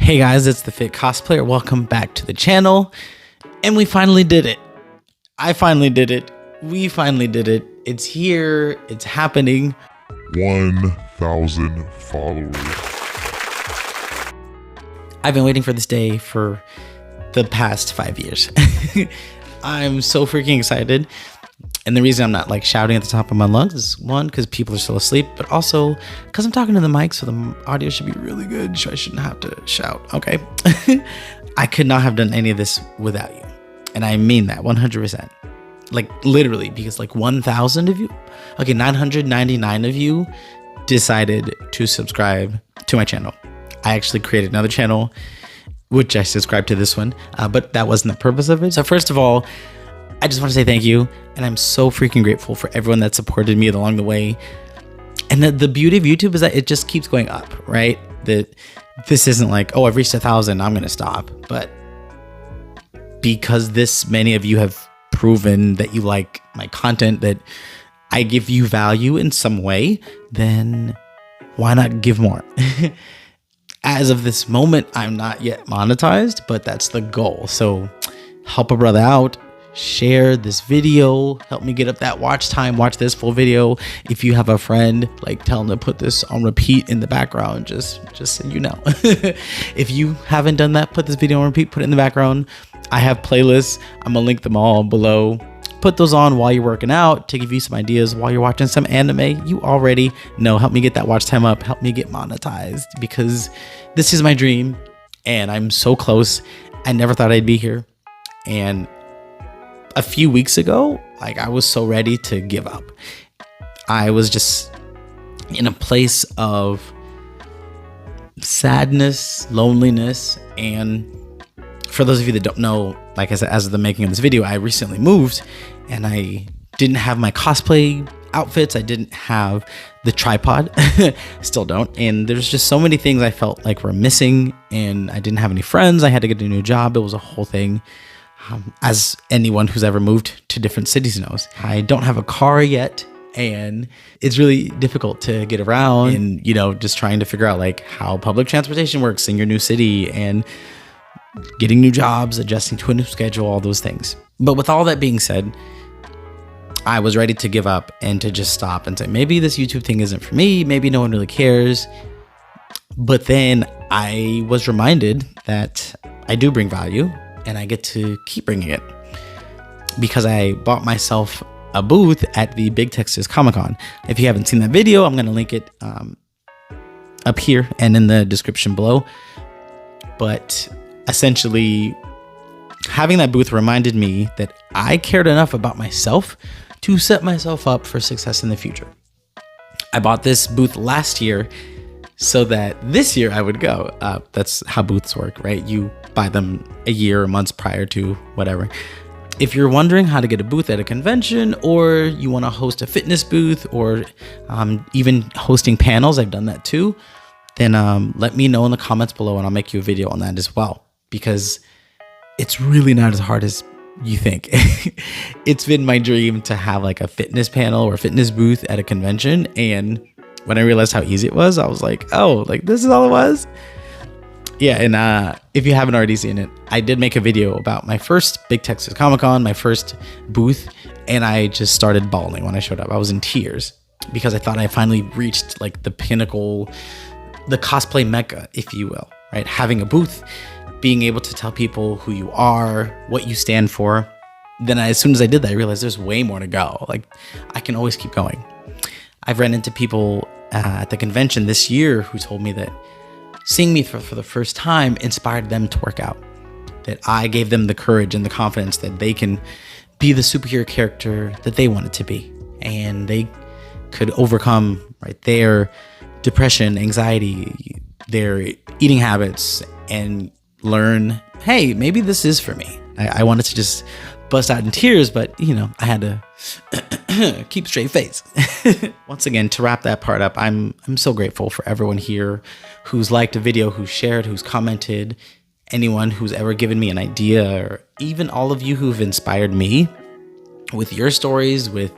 Hey guys, it's the Fit Cosplayer. Welcome back to the channel. And we finally did it. I finally did it. We finally did it. It's here. It's happening. 1,000 followers. I've been waiting for this day for the past 5 years. I'm so freaking excited. And the reason I'm not like shouting at the top of my lungs is one, because people are still asleep, but also because I'm talking to the mic, so the audio should be really good. So I shouldn't have to shout. Okay. I could not have done any of this without you. And I mean that 100%. Like literally, because like 1,000 of you, okay, 999 of you decided to subscribe to my channel. I actually created another channel, which I subscribed to this one, but that wasn't the purpose of it. So first of all, I just want to say thank you. And I'm so freaking grateful for everyone that supported me along the way. And the beauty of YouTube is that it just keeps going up, right? That this isn't like, oh, I've reached 1,000, I'm going to stop. But because this many of you have proven that you like my content, that I give you value in some way, then why not give more? As of this moment, I'm not yet monetized, but that's the goal. So help a brother out. Share this video, help me get up that watch time. Watch this full video. If you have a friend, like tell them to put this on repeat in the background, just so you know. If you haven't done that, put this video on repeat, put it in the background. I have playlists. I'm gonna link them all below. Put those on while you're working out to give you some ideas while you're watching some anime. You already know. Help me get that watch time up. Help me get monetized, because this is my dream and I'm so close. I never thought I'd be here. And a few weeks ago, like I was so ready to give up. I was just in a place of sadness, loneliness, and for those of you that don't know, like I said, as of the making of this video, I recently moved and I didn't have my cosplay outfits. I didn't have the tripod. Still don't. And there's just so many things I felt like were missing, and I didn't have any friends. I had to get a new job. It was a whole thing. As anyone who's ever moved to different cities knows, I don't have a car yet, and it's really difficult to get around, and just trying to figure out like how public transportation works in your new city, and getting new jobs, adjusting to a new schedule, all those things. But with all that being said, I was ready to give up and to just stop and say, maybe this YouTube thing isn't for me. Maybe no one really cares. But then I was reminded that I do bring value, and I get to keep bringing it, because I bought myself a booth at the Big Texas Comic-Con. If you haven't seen that video, I'm going to link it up here and in the description below. But essentially, having that booth reminded me that I cared enough about myself to set myself up for success in the future. I bought this booth last year so that this year I would go. That's how booths work, right? You buy them a year or months prior to whatever. If you're wondering how to get a booth at a convention, or you want to host a fitness booth, or even hosting panels, I've done that too, then let me know in the comments below and I'll make you a video on that as well, because it's really not as hard as you think. It's been my dream to have like a fitness panel or fitness booth at a convention, and when I realized how easy it was, I was like, oh, like this is all it was? Yeah, and if you haven't already seen it, I did make a video about my first Big Texas Comic-Con, my first booth, and I just started bawling when I showed up. I was in tears because I thought I finally reached like the pinnacle, the cosplay mecca, if you will, right? Having a booth, being able to tell people who you are, what you stand for. Then as soon as I did that, I realized there's way more to go. Like I can always keep going. I've run into people at the convention this year who told me that seeing me for the first time inspired them to work out, that I gave them the courage and the confidence that they can be the superhero character that they wanted to be, and they could overcome their depression, anxiety, their eating habits, and learn, hey, maybe this is for me. I wanted to just bust out in tears, but I had to keep straight face. Once again, to wrap that part up, I'm so grateful for everyone here who's liked a video, who's shared, who's commented, anyone who's ever given me an idea, or even all of you who've inspired me with your stories, with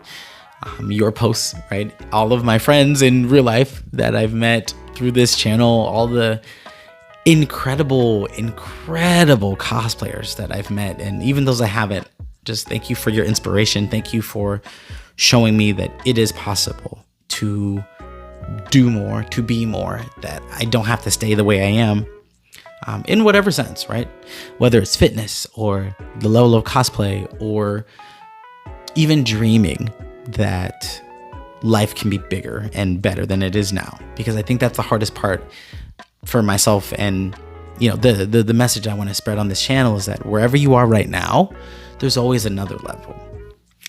your posts, right? All of my friends in real life that I've met through this channel, all the incredible cosplayers that I've met, and even those I haven't. Just thank you for your inspiration. Thank you for showing me that it is possible to do more, to be more, that I don't have to stay the way I am, in whatever sense, right? Whether it's fitness or the level of cosplay, or even dreaming that life can be bigger and better than it is now. Because I think that's the hardest part for myself. And the message I want to spread on this channel is that wherever you are right now, there's always another level.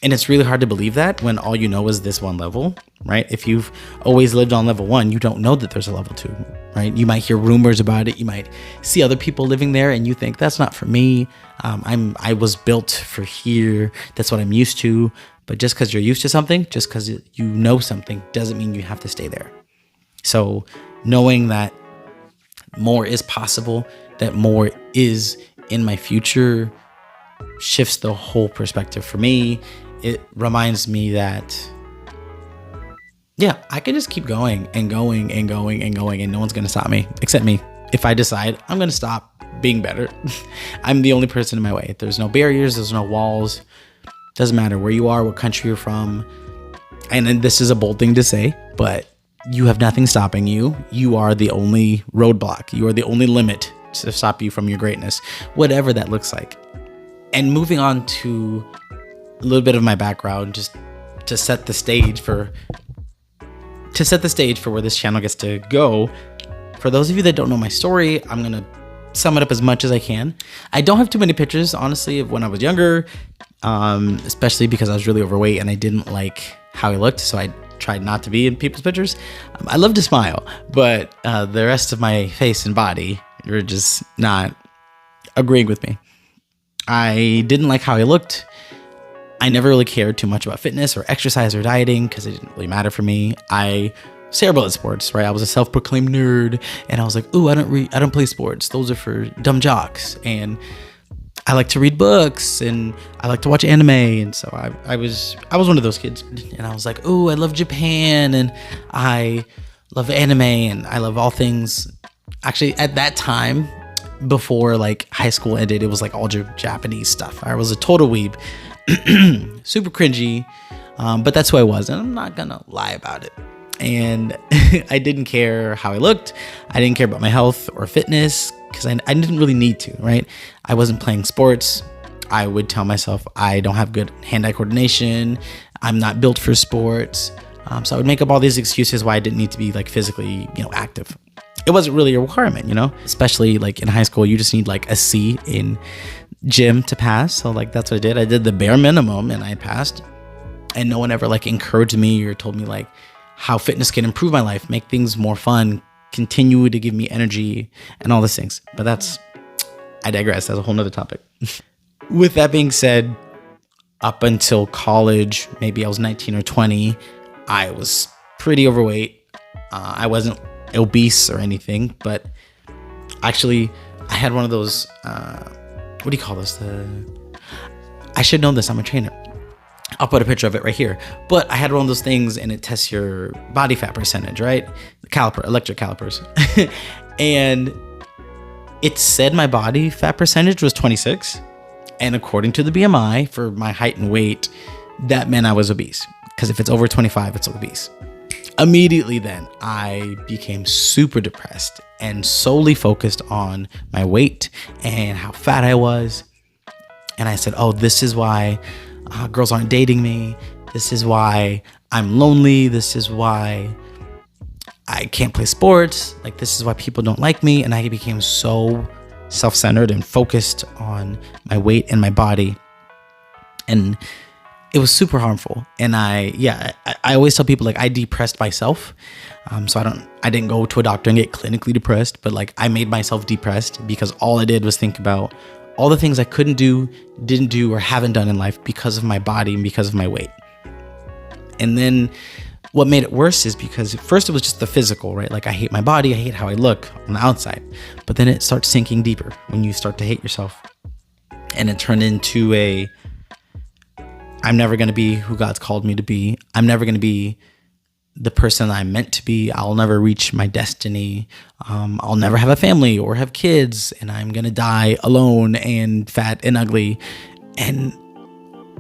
And it's really hard to believe that when all you know is this one level, right? If you've always lived on level 1, you don't know that there's a level 2, right? You might hear rumors about it. You might see other people living there and you think, that's not for me. I was built for here. That's what I'm used to. But just because you're used to something, just because you know something, doesn't mean you have to stay there. So knowing that more is possible, that more is in my future, shifts the whole perspective for me. It reminds me that, yeah, I can just keep going and going and going and going, and no one's going to stop me except me. If I decide I'm going to stop being better, I'm the only person in my way. There's no barriers. There's no walls. Doesn't matter where you are, what country you're from. And this is a bold thing to say, but you have nothing stopping you. You are the only roadblock. You are the only limit to stop you from your greatness, whatever that looks like. And moving on to a little bit of my background, just to set the stage for where this channel gets to go. For those of you that don't know my story, I'm going to sum it up as much as I can. I don't have too many pictures, honestly, of when I was younger, especially because I was really overweight and I didn't like how I looked, so I tried not to be in people's pictures. I love to smile, but the rest of my face and body were just not agreeing with me. I didn't like how I looked. I never really cared too much about fitness or exercise or dieting because it didn't really matter for me. I was terrible at sports, right? I was a self-proclaimed nerd, and I was like, "Ooh, I don't play sports. Those are for dumb jocks." And I like to read books, and I like to watch anime, and so I was one of those kids. And I was like, "Ooh, I love Japan, and I love anime, and I love all things." Actually, at that time, before like high school ended, it was like all Japanese stuff. I was a total weeb, super cringy, but that's who I was, and I'm not gonna lie about it. And I didn't care how I looked. I didn't care about my health or fitness because I didn't really need to, right? I wasn't playing sports. I would tell myself I don't have good hand-eye coordination. I'm not built for sports. So I would make up all these excuses why I didn't need to be like physically, active. It wasn't really a requirement, especially like in high school, you just need like a C in gym to pass. So like, that's what I did. I did the bare minimum and I passed, and no one ever like encouraged me or told me like how fitness can improve my life, make things more fun, continue to give me energy and all these things. But I digress. That's a whole nother topic. With that being said, up until college, maybe I was 19 or 20, I was pretty overweight. I wasn't obese or anything, but actually I had one of those, what do you call those? I should know this. I'm a trainer. I'll put a picture of it right here. But I had one of those things and it tests your body fat percentage, right? Electric calipers. And it said my body fat percentage was 26. And according to the BMI for my height and weight, that meant I was obese. Because if it's over 25, it's obese. Immediately then, I became super depressed and solely focused on my weight and how fat I was. And I said, oh, this is why girls aren't dating me. This is why I'm lonely. This is why I can't play sports. Like, this is why people don't like me. And I became so self-centered and focused on my weight and my body. And it was super harmful. And I always tell people, like, I depressed myself. So I didn't go to a doctor and get clinically depressed, but like I made myself depressed because all I did was think about all the things I couldn't do, didn't do, or haven't done in life because of my body and because of my weight. And then what made it worse is because at first it was just the physical, right? Like, I hate my body, I hate how I look on the outside. But then it starts sinking deeper when you start to hate yourself. And it turned into I'm never going to be who God's called me to be. I'm never going to be the person I'm meant to be. I'll never reach my destiny. I'll never have a family or have kids, and I'm gonna die alone and fat and ugly. And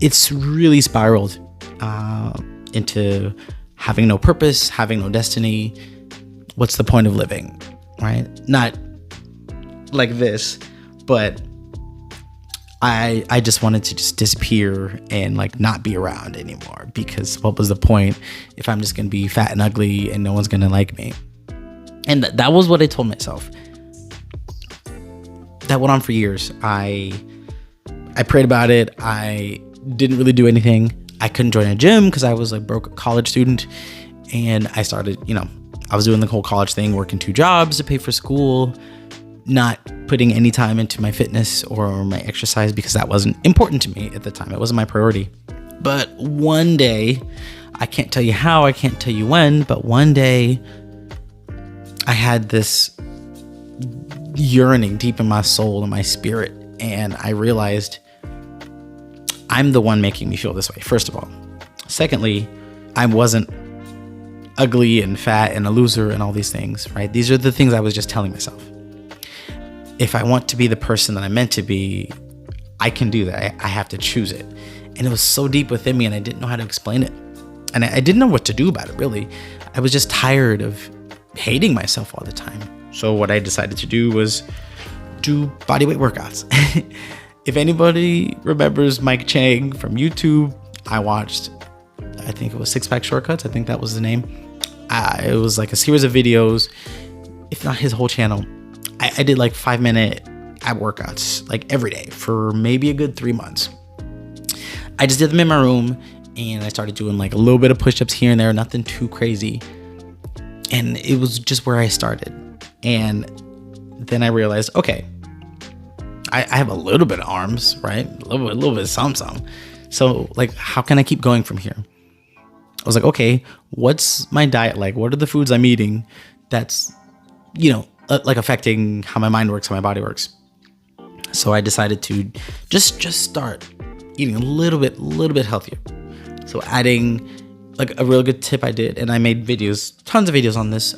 it's really spiraled into having no purpose, having no destiny. What's the point of living, right? Not like this, but I just wanted to just disappear and like not be around anymore, because what was the point if I'm just gonna be fat and ugly and no one's gonna like me? And that was what I told myself. That went on for years. I prayed about it. I didn't really do anything. I couldn't join a gym because I was a broke college student, and I started, I was doing the whole college thing, working 2 jobs to pay for school, not putting any time into my fitness or my exercise because that wasn't important to me at the time. It wasn't my priority. But one day, I can't tell you how, I can't tell you when, but one day I had this yearning deep in my soul and my spirit, and I realized I'm the one making me feel this way, first of all. Secondly, I wasn't ugly and fat and a loser and all these things, right? These are the things I was just telling myself. If I want to be the person that I'm meant to be, I can do that. I have to choose it. And it was so deep within me, and I didn't know how to explain it. And I didn't know what to do about it, really. I was just tired of hating myself all the time. So what I decided to do was do bodyweight workouts. If anybody remembers Mike Chang from YouTube, I watched, I think it was Six Pack Shortcuts. I think that was the name. It was like a series of videos, if not his whole channel. I did like 5-minute ab workouts like every day for maybe a good 3 months. I just did them in my room, and I started doing like a little bit of push-ups here and there, nothing too crazy. And it was just where I started. And then I realized, okay, I have a little bit of arms, right? A little bit of some. So like, how can I keep going from here? I was like, okay, what's my diet like? What are the foods I'm eating that's, like affecting how my mind works, how my body works? So I decided to just start eating a little bit healthier. So adding, like, a real good tip I did, and I made videos, tons of videos on this.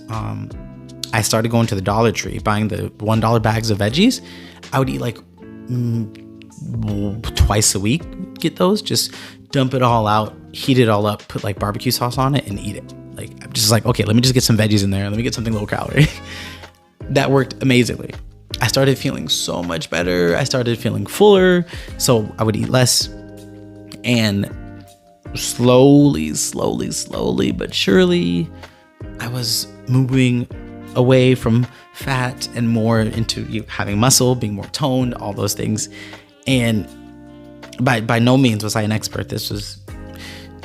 I started going to the Dollar Tree, buying the $1 bags of veggies. I would eat like twice a week, get those, just dump it all out, heat it all up, put like barbecue sauce on it and eat it. Like, I'm just like, okay, let me just get some veggies in there. Let me get something low calorie. That worked amazingly. I started feeling so much better. I started feeling fuller. So I would eat less, and slowly, but surely, I was moving away from fat and more into having muscle, being more toned, all those things. And by no means was I an expert. This was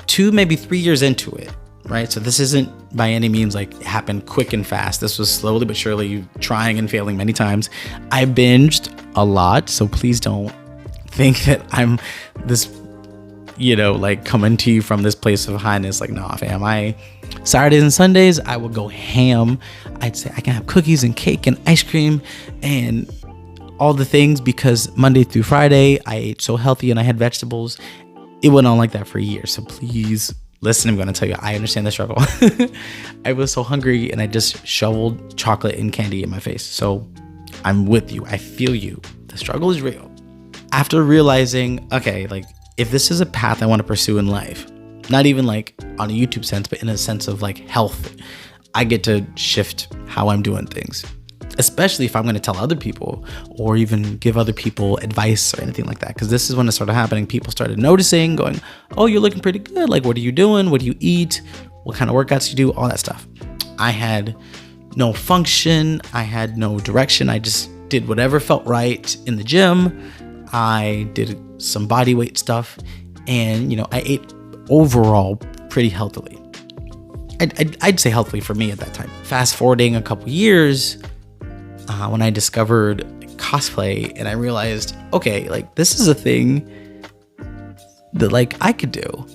2, maybe 3 years into it, right? So this isn't by any means like it happened quick and fast. This was slowly but surely, trying and failing many times. I binged a lot, so please don't think that I'm this, like coming to you from this place of highness. Like, nah, fam. Saturdays and Sundays, I would go ham. I'd say I can have cookies and cake and ice cream and all the things, because Monday through Friday, I ate so healthy and I had vegetables. It went on like that for years. So please listen, I'm going to tell you, I understand the struggle. I was so hungry, and I just shoveled chocolate and candy in my face. So I'm with you. I feel you. The struggle is real. After realizing, okay, like, if this is a path I want to pursue in life, not even like on a YouTube sense, but in a sense of like health, I get to shift how I'm doing things, especially if I'm going to tell other people or even give other people advice or anything like that. Because this is when it started happening. People started noticing, going, oh, you're looking pretty good. Like, what are you doing? What do you eat? What kind of workouts do you do? All that stuff. I had no function. I had no direction. I just did whatever felt right in the gym. I did some body weight stuff, and, I ate overall pretty healthily. I'd say healthily for me at that time. Fast forwarding a couple years, when I discovered cosplay, and I realized, okay, like, this is a thing that like I could do.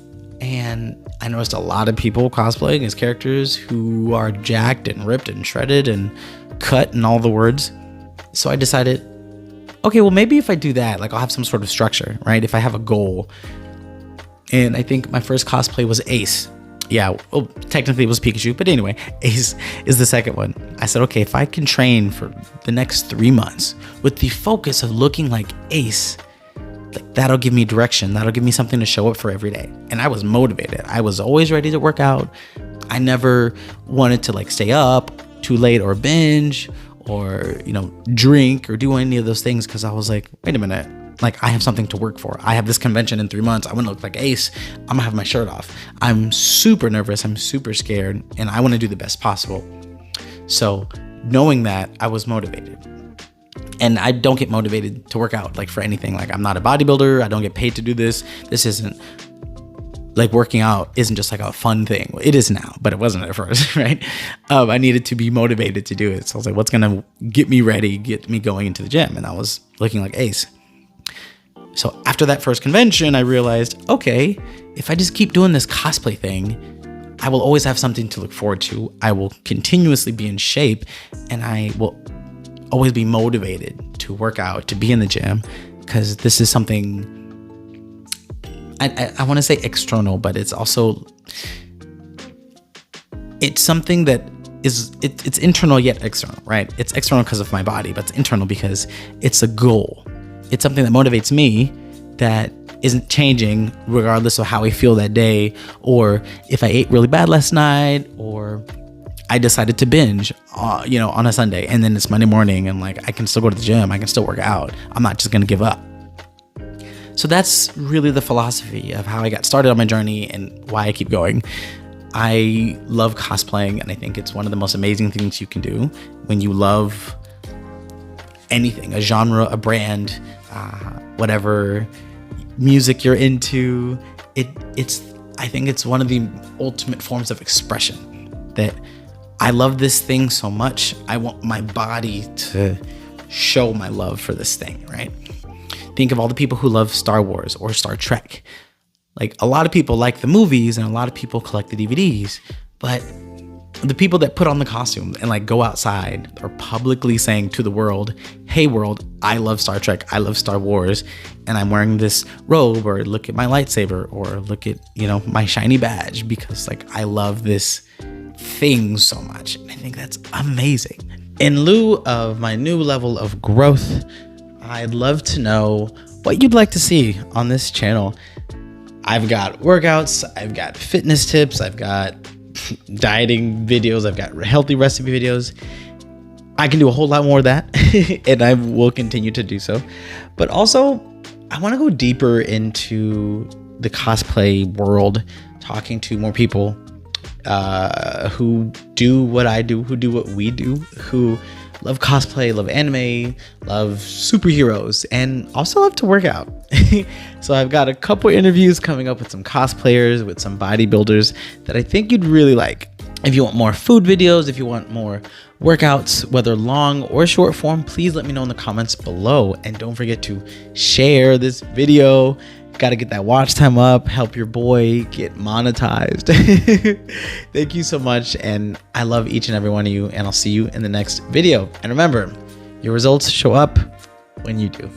And I noticed a lot of people cosplaying as characters who are jacked and ripped and shredded and cut and all the words. So I decided, okay, well, maybe if I do that, like, I'll have some sort of structure, right? If I have a goal. And I think my first cosplay was Ace. yeah, well, technically it was Pikachu, but anyway, Ace is the second one. I said, okay, if I can train for the next 3 months with the focus of looking like Ace, like that'll give me direction. That'll give me something to show up for every day. And I was motivated. I was always ready to work out. I never wanted to like stay up too late or binge or, you know, drink or do any of those things, because I was like, wait a minute. Like, I have something to work for. I have this convention in 3 months. I want to look like Ace. I'm gonna have my shirt off. I'm super nervous. I'm super scared, and I want to do the best possible. So knowing that, I was motivated. And I don't get motivated to work out like for anything. Like, I'm not a bodybuilder. I don't get paid to do this. This isn't like, working out isn't just like a fun thing. It is now, but it wasn't at first, right? I needed to be motivated to do it. So I was like, what's gonna get me ready, get me going into the gym? And I was looking like Ace. So after that first convention, I realized, okay, if I just keep doing this cosplay thing, I will always have something to look forward to. I will continuously be in shape, and I will always be motivated to work out, to be in the gym, because this is something, I want to say external, but it's also, it's something that it's internal yet external, right? It's external because of my body, but it's internal because it's a goal. It's something that motivates me that isn't changing regardless of how I feel that day, or if I ate really bad last night, or I decided to binge, on a Sunday, and then it's Monday morning and like I can still go to the gym, I can still work out. I'm not just gonna give up. So that's really the philosophy of how I got started on my journey and why I keep going. I love cosplaying, and I think it's one of the most amazing things you can do when you love anything, a genre, a brand, whatever music you're into. I think it's one of the ultimate forms of expression, that I love this thing so much. I want my body to show my love for this thing, right? Think of all the people who love Star Wars or Star Trek. Like, a lot of people like the movies and a lot of people collect the DVDs, but the people that put on the costume and like go outside are publicly saying to the world, hey world, I love Star Trek, I love Star Wars, and I'm wearing this robe, or look at my lightsaber, or look at, my shiny badge, because like I love this thing so much. And I think that's amazing. In lieu of my new level of growth, I'd love to know what you'd like to see on this channel. I've got workouts, I've got fitness tips, I've got dieting videos, I've got healthy recipe videos. I can do a whole lot more of that, and I will continue to do so. But also, I want to go deeper into the cosplay world, talking to more people who do what I do, who do what we do, who love cosplay, love anime, love superheroes, and also love to work out. So I've got a couple interviews coming up with some cosplayers, with some bodybuilders that I think you'd really like. If you want more food videos, if you want more workouts, whether long or short form, please let me know in the comments below. And don't forget to share this video. Got to get that watch time up, help your boy get monetized. Thank you so much, and I love each and every one of you, and I'll see you in the next video. And remember, your results show up when you do.